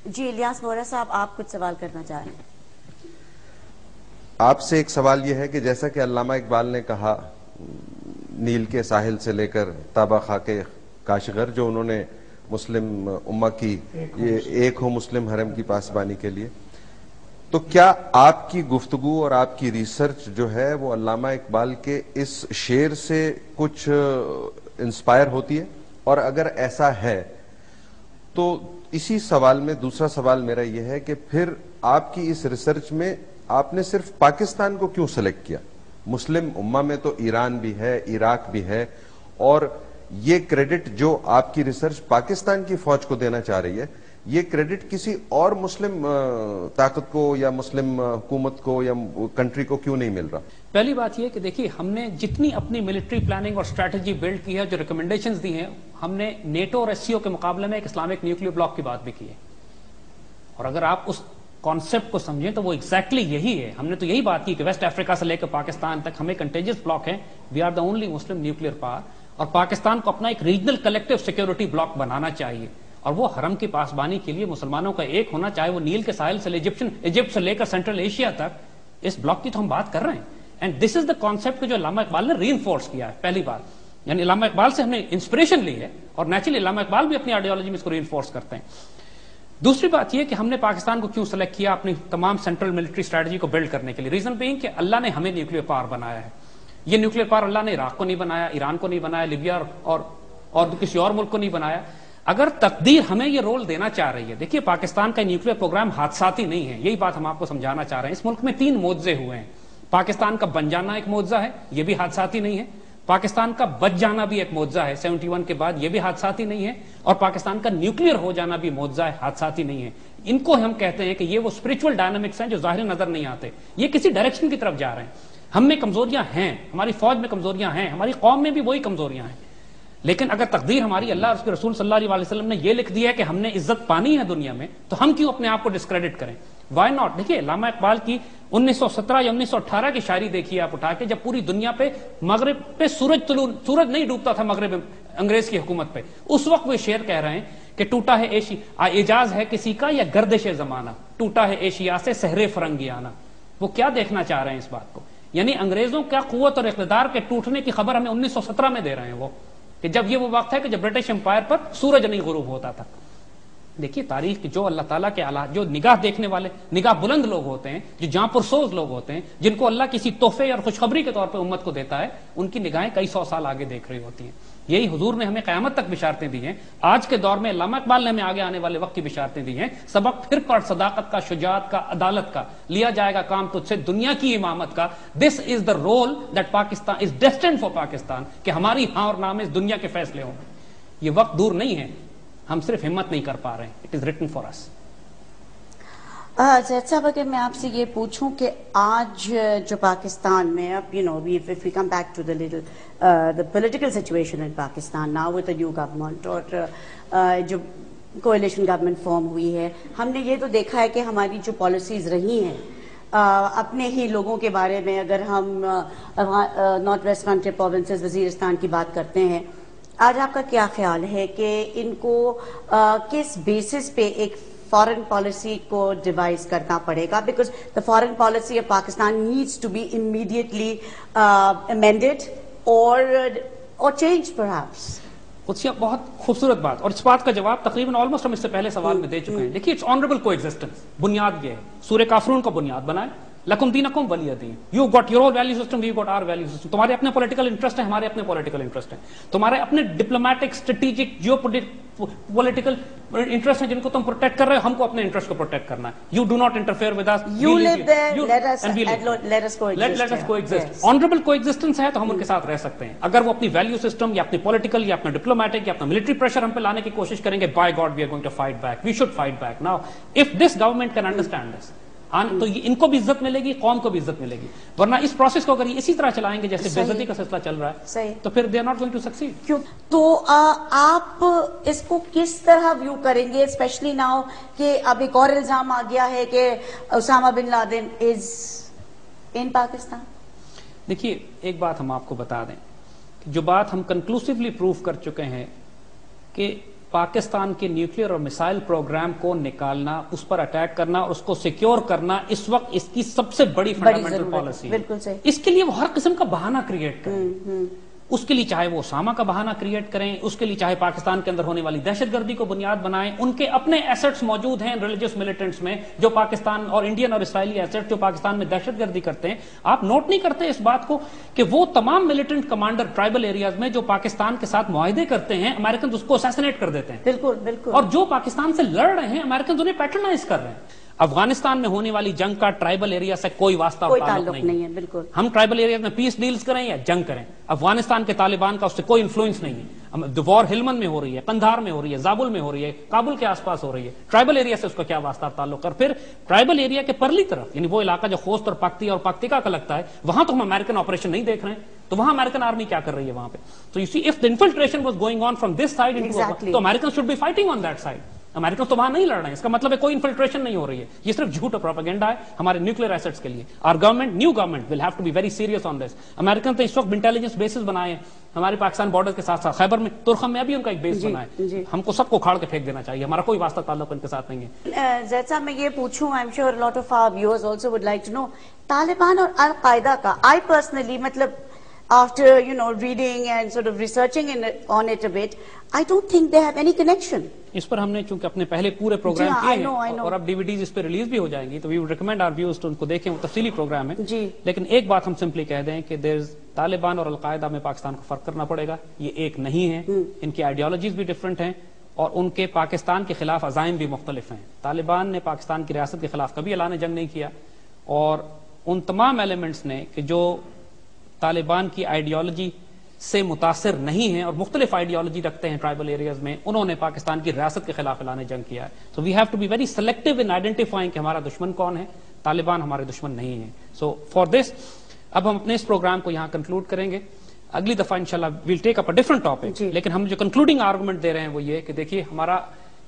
جی الیاس وورا صاحب، آپ کچھ سوال کرنا چاہ رہے ہیں؟ آپ سے ایک سوال یہ ہے کہ جیسا کہ علامہ اقبال نے کہا نیل کے ساحل سے لے کر تابہ خاک کاشغر، جو انہوں نے مسلم امہ کی یہ ایک ہو مسلم حرم کی پاسبانی کے لیے، تو کیا آپ کی گفتگو اور آپ کی ریسرچ جو ہے وہ علامہ اقبال کے اس شعر سے کچھ انسپائر ہوتی ہے؟ اور اگر ایسا ہے تو اسی سوال میں دوسرا سوال میرا یہ ہے کہ پھر آپ کی اس ریسرچ میں آپ نے صرف پاکستان کو کیوں سلیکٹ کیا؟ مسلم امہ میں تو ایران بھی ہے، عراق بھی ہے، اور یہ کریڈٹ جو آپ کی ریسرچ پاکستان کی فوج کو دینا چاہ رہی ہے، یہ کریڈٹ کسی اور مسلم طاقت کو یا مسلم حکومت کو یا کنٹری کو کیوں نہیں مل رہا؟ پہلی بات یہ کہ دیکھیے، ہم نے جتنی اپنی ملٹری پلاننگ اور اسٹریٹجی بلڈ کی ہے، جو ریکمنڈیشنز دی ہیں، ہم نے نیٹو اور ایس سی او کے مقابلے میں ایک اسلامک نیوکلیر بلاک کی بات بھی کی ہے. اور اگر آپ اس کانسیپٹ کو سمجھیں تو وہ ایگزیکٹلی یہی ہے. ہم نے تو یہی بات کی کہ ویسٹ افریقہ سے لے کر پاکستان تک ہمیں کنٹیجس بلاک ہیں. We are the only Muslim nuclear power. اور پاکستان کو اپنا ایک ریجنل کلیکٹو سیکورٹی بلاک بنانا چاہیے، اور وہ حرم کی پاسبانی کے لیے مسلمانوں کا ایک ہونا، چاہے وہ نیل کے ساحل سے ایجپٹ سے لے کر سینٹرل ایشیا تک. اس بلاک کی تو ہم بات کر رہے ہیں. And this is the concept جو علامہ اقبال نے ری انفورس کیا ہے. پہلی بات یعنی علامہ اقبال سے ہم نے انسپریشن لی ہے، اور نیچرلی علامہ اقبال بھی اپنی آئیڈیالوجی میں اس کو ری انفورس کرتے ہیں. دوسری بات یہ کہ ہم نے پاکستان کو کیوں سلیکٹ کیا اپنی تمام سینٹرل ملٹری اسٹریٹجی کو بلڈ کرنے کے لیے. ریزن بینگ کہ اللہ نے ہمیں نیوکلیر پاور بنایا ہے. یہ نیوکلیر پاور اللہ نے عراق کو نہیں بنایا، ایران کو نہیں بنایا، لیبیا اور کسی اور ملک کو نہیں بنایا. اگر تقدیر ہمیں یہ رول دینا چاہ رہی ہے، دیکھیے پاکستان کا نیوکلیر پروگرام حادثاتی نہیں ہے، یہی بات ہم آپ کو سمجھانا چاہ رہے ہیں. اس ملک میں 3 معجزے ہوئے ہیں. پاکستان کا بن جانا ایک معجزہ ہے، یہ بھی حادثاتی نہیں ہے. پاکستان کا بچ جانا بھی ایک معجزہ ہے 71 کے بعد، یہ بھی حادثاتی نہیں ہے. اور پاکستان کا نیوکلیر ہو جانا بھی معجزہ ہے، حادثاتی نہیں ہے. ان کو ہم کہتے ہیں کہ یہ وہ اسپرچول ڈائنامکس ہیں جو ظاہر نظر نہیں آتے. یہ کسی ڈائریکشن کی طرف جا رہے ہیں. ہم میں کمزوریاں ہیں، ہماری فوج میں کمزوریاں ہیں، ہماری قوم میں بھی وہی کمزوریاں ہیں. لیکن اگر تقدیر ہماری اللہ اور اس کے رسول صلی اللہ علیہ وسلم نے یہ لکھ دیا ہے کہ ہم نے عزت پانی ہے دنیا میں، تو ہم کیوں اپنے آپ کو ڈسکریڈٹ کریں؟ Why not? دیکھیے علامہ اقبال کی 1917 یا 1918 کی شاعری دیکھیے آپ اٹھا کے، جب پوری دنیا پہ مغرب پہ سورج نہیں ڈوبتا تھا مغرب انگریز کی حکومت پہ، اس وقت وہ شعر کہہ رہے ہیں کہ ٹوٹا ہے اعجاز ہے کسی کا یا گردش زمانہ، ٹوٹا ہے ایشیا سے سحر فرنگیانہ. وہ کیا دیکھنا چاہ رہے ہیں اس بات کو؟ یعنی انگریزوں کا قوت اور اقتدار کے ٹوٹنے کی خبر ہمیں 1917 میں دے رہے ہیں وہ، کہ جب یہ وہ وقت ہے کہ جب برٹش امپائر پر سورج نہیں غروب ہوتا تھا. دیکھیے تاریخ کی جو اللہ تعالیٰ کے جو نگاہ دیکھنے والے، نگاہ بلند لوگ ہوتے ہیں، جو جاں پرسوز لوگ ہوتے ہیں، جن کو اللہ کسی تحفے اور خوشخبری کے طور پہ امت کو دیتا ہے، ان کی نگاہیں کئی 100 سال آگے دیکھ رہی ہوتی ہیں. یہی حضور نے ہمیں قیامت تک بشارتیں دی ہیں. آج کے دور میں علامہ اقبال نے ہمیں آگے آنے والے وقت کی بشارتیں دی ہیں. سبق پھر پڑھ صداقت کا، شجاعت کا، عدالت کا، لیا جائے گا کام تجھ سے دنیا کی امامت کا. This is the role that Pakistan is destined for Pakistan, کہ ہماری ہاں اور نام اس دنیا کے فیصلے ہوں. یہ وقت دور نہیں ہے، ہم صرف ہمت نہیں کر پا رہے ہیں. اٹ از ریٹن فار اس. زید صاحب، اگر میں آپ سے یہ پوچھوں کہ آج جو پاکستان میں اب if we come back to the political situation in Pakistan now with the new government اور جو coalition government فارم ہوئی ہے، ہم نے یہ تو دیکھا ہے کہ ہماری جو پالیسیز رہی ہیں اپنے ہی لوگوں کے بارے میں، اگر ہم north west frontier provinces Waziristan کی بات کرتے ہیں، آج آپ کا کیا خیال ہے کہ ان کو کس بیسس پہ ایک فارن پالیسی کو ڈیوائز کرنا پڑے گا؟ Because the foreign policy of Pakistan needs to be immediately amended اور چینج پرہیپس. قدسیہ بہت خوبصورت بات، اور اس بات کا جواب تقریباً آلموسٹ ہم اس سے پہلے سوال میں دے چکے ہیں. دیکھیے اٹس آنریبل کو ایگزسٹنس، بنیاد یہ ہے. سورہ کافرون کو بنیاد بنائے، لکم دینکم ولی دین. You got your own value system, we got our value system. تمہارے اپنے پولیٹیکل انٹرسٹ ہیں، ہمارے اپنے پولیٹیکل انٹرسٹ ہیں. تمہارے اپنے diplomatic, strategic, geopolitical interest ہیں جن کو تم پروٹیکٹ کر رہے ہو. ہم کو اپنے انٹرسٹ کو پروٹیکٹ کرنا ہے. You do not interfere with us. You live there, let us coexist. Honourable coexistence ہے تو ہم ان کے ساتھ رہ سکتے ہیں. اگر وہ اپنی ویلیو سسٹم یا اپنی پولیٹیکل یا اپنا ڈپلومیٹک یا اپنا ملٹری پریشر ہم پہ لانے کی کوشش کریں گے، by God we are going to fight back. We should fight back now if this government can understand this. تو ان کو بھی عزت ملے گی، قوم کو بھی عزت ملے گی. ورنہ اس پروسیس کو اگر یہ اسی طرح چلائیں گے جیسے بے عزتی کا سلسلہ چل رہا ہے، تو پھر they are not going to succeed. کیوں؟ تو آپ اس کو کس طرح ویو کریں گے، اسپیشلی ناؤ کہ اب ایک اور الزام آ گیا ہے کہ اسامہ بن لادن از ان پاکستان؟ دیکھیے ایک بات ہم آپ کو بتا دیں کہ جو بات ہم کنکلوسیولی پروف کر چکے ہیں کہ پاکستان کے نیوکلیئر اور میسائل پروگرام کو نکالنا، اس پر اٹیک کرنا اور اس کو سیکیور کرنا اس وقت اس کی سب سے بڑی فنڈامنٹل پالیسی ہے. بالکل صحیح. اس کے لیے وہ ہر قسم کا بہانہ کریٹ کریں. اس کے لیے چاہے وہ اسامہ کا بہانہ کریٹ کریں، اس کے لیے چاہے پاکستان کے اندر ہونے والی دہشت گردی کو بنیاد بنائیں. ان کے اپنے ایسٹس موجود ہیں ریلیجس ملیٹنٹس میں جو پاکستان اور انڈین اور اسرائیلی ایسٹس جو پاکستان میں دہشت گردی کرتے ہیں. آپ نوٹ نہیں کرتے اس بات کو کہ وہ تمام ملیٹنٹ کمانڈر ٹرائبل ایریاز میں جو پاکستان کے ساتھ معاہدے کرتے ہیں، امریکن اس کو اسیسنیٹ کر دیتے ہیں. بالکل بالکل. اور جو پاکستان سے لڑ رہے ہیں، امریکن انہیں پیٹرنائز کر رہے ہیں. افغانستان میں ہونے والی جنگ کا ٹرائبل ایریا سے کوئی واسطہ کوئی تعلق نہیں ہے. بالکل. ہم ٹرائبل ایریاز میں پیس ڈیلز کریں یا جنگ کریں، افغانستان کے طالبان کا اس سے کوئی انفلوئنس نہیں ہے. وار ہلمند میں ہو رہی ہے، قندھار میں ہو رہی ہے، زابل میں ہو رہی ہے، کابل کے آس پاس ہو رہی ہے. ٹرائبل ایریا سے اس کا کیا واسطہ تعلق؟ اور پھر ٹرائبل ایریا کے پرلی طرف، یعنی وہ علاقہ جو خوست اور پکتی اور پکتیکا کا لگتا ہے، وہاں تو ہم امریکن آپریشن نہیں دیکھ رہے ہیں. تو وہاں امریکن آرمی کیا کر رہی ہے وہاں پہ؟ تو you see if the infiltration was going on from this side تو American should be fighting on that side. American تو وہاں نہیں لڑ رہے ہیں، اس کا مطلب ہے کوئی انفلٹریشن نہیں ہو رہی ہے. یہ صرف جھوٹ اور پروپیگنڈا ہے ہمارے نیوکلیئر ایسٹس کے لیے. اور government, new government will have to be very serious on this. American تو اس وقت انٹیلیجنس بیسز بنائے ہیں ہمارے پاکستان بارڈر کے ساتھ ساتھ، خیبر میں، ترخم میں ابھی ان کا ایک بیس بنا ہے. ہم کو سب کو کھاڑ کے پھینک دینا چاہیے، ہمارا کوئی واسطہ تعلق ان کے ساتھ نہیں ہے. زید صاحب میں یہ پوچھوں، I am sure lot of our viewers also would like to know Taliban اور القاعدہ کا. آئی پرسنلی مطلب after reading and sort of researching on it a bit, I don't think they have any connection. اس پر ہم نے چونکہ اپنے پہلے پورے programme کیے ہیں اور اب ڈی وی ڈیز اس پہ ریلیز بھی ہو جائیں گی، تو we would recommend our viewers ان کو دیکھیں، وہ تفصیلی پروگرام ہے. جی. لیکن ایک بات ہم سمپلی کہہ دیں کہ طالبان اور القاعدہ میں پاکستان کو فرق کرنا پڑے گا. یہ ایک نہیں ہے، ان کی آئیڈیالوجیز بھی ڈفرینٹ ہیں اور ان کے پاکستان کے خلاف عزائم بھی مختلف ہیں. طالبان نے پاکستان کی ریاست کے خلاف کبھی اعلان جنگ نہیں کیا، اور ان تمام ایلیمنٹس نے کہ جو طالبان کی آئیڈیالوجی سے متاثر نہیں ہیں اور مختلف آئیڈیالوجی رکھتے ہیں ٹرائبل ایریاز میں، انہوں نے پاکستان کی ریاست کے خلاف اعلان جنگ کیا ہے. So we have to be very selective in identifying کہ ہمارا دشمن کون ہے. طالبان ہمارے دشمن نہیں ہیں. سو فار دس اب ہم اپنے اس پروگرام کو یہاں کنکلوڈ کریں گے. اگلی دفعہ انشاءاللہ we'll take up a different topic. لیکن ہم جو کنکلوڈنگ آرگومنٹ دے رہے ہیں وہ یہ کہ دیکھیے، ہمارا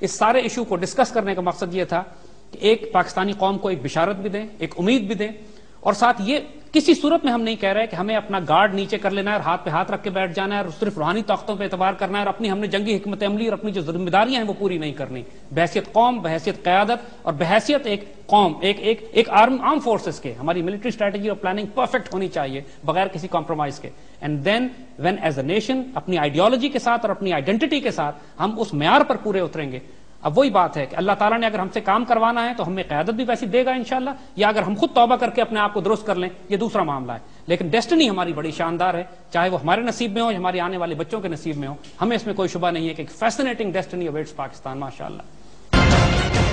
اس سارے ایشو کو ڈسکس کرنے کا مقصد یہ تھا کہ ایک پاکستانی قوم کو ایک بشارت بھی دیں، ایک امید بھی دیں، اور ساتھ یہ کسی صورت میں ہم نہیں کہہ رہے کہ ہمیں اپنا گارڈ نیچے کر لینا ہے اور ہاتھ پہ ہاتھ رکھ کے بیٹھ جانا ہے اور صرف روحانی طاقتوں پہ اعتبار کرنا ہے اور اپنی ہم نے جنگی حکمت عملی اور اپنی جو ذمہ داریاں ہیں وہ پوری نہیں کرنی. بحیثیت قوم، بحیثیت قیادت اور بحیثیت ایک قوم، ایک آرم فورسز کے، ہماری ملٹری اسٹریٹجی اور پلاننگ پرفیکٹ ہونی چاہیے بغیر کسی کمپرومائز کے. And then when as a nation اپنی آئیڈیالوجی کے ساتھ اور اپنی آئیڈینٹی کے ساتھ ہم اس معیار پر پورے اتریں گے. اب وہی بات ہے کہ اللہ تعالیٰ نے اگر ہم سے کام کروانا ہے تو ہمیں قیادت بھی ویسی دے گا انشاءاللہ، یا اگر ہم خود توبہ کر کے اپنے آپ کو درست کر لیں، یہ دوسرا معاملہ ہے. لیکن ڈیسٹنی ہماری بڑی شاندار ہے، چاہے وہ ہمارے نصیب میں ہو یا ہمارے آنے والے بچوں کے نصیب میں ہو. ہمیں اس میں کوئی شبہ نہیں ہے کہ ایک فیسنیٹنگ ڈیسٹنی اویٹس پاکستان ماشاءاللہ.